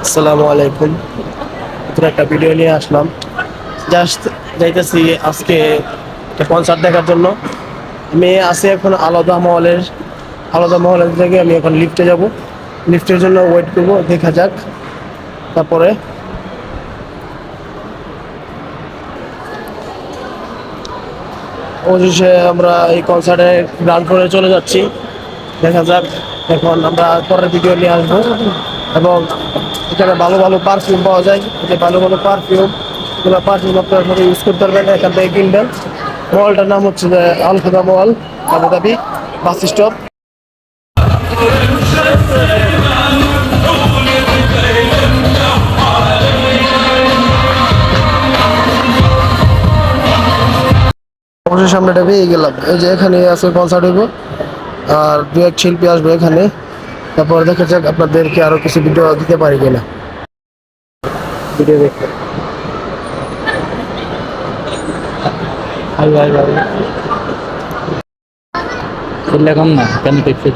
আসসালামু আলাইকুম। নতুন একটা ভিডিও নিয়ে আসলাম। জাস্ট যাইতেছি আজকে একটা কনসার্ট দেখার জন্য। আমি আছি এখন আলাদা মহলের থেকে আমি এখন লিফটে যাব। লিফটের জন্য ওয়েট করবো, দেখা যাক। তারপরে অবশেষে আমরা এই কনসার্টের গ্রাউন্ড ফ্লোরে চলে যাচ্ছি। দেখা যাক, এখন আমরা পরের ভিডিও নিয়ে আসবো। এবং এখানে ভালো ভালো পারফিউম পাওয়া যায়, যে ভালো ভালো পারফিউম, এগুলো পারফিউম আপনার সাথে ইউজ করতে পারবেন, এখান থেকে কিনবেন। মলটার নাম হচ্ছে যে আল খুদা মল, আবুধাবি বাস স্টপ। অবশ্যই সামনেটা পেয়ে গেলাম। এই যে এখানে আছে কনসার্ট হইব, আর দু এক শিল্পী আসবে এখানে। তারপর দেখা যাক আপনাদেরকে আরো কিছু ভিডিও দিতে পারি কিনা। ভিডিও দেখতে Ay, ay, ay. Kailangan na, kan picture.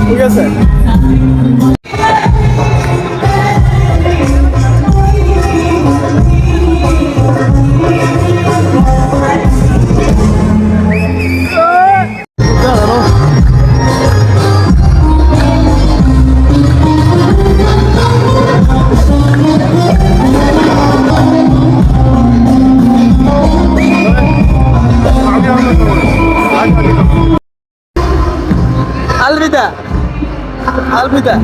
ঠিক আছে। আলবিদা আলবিদা।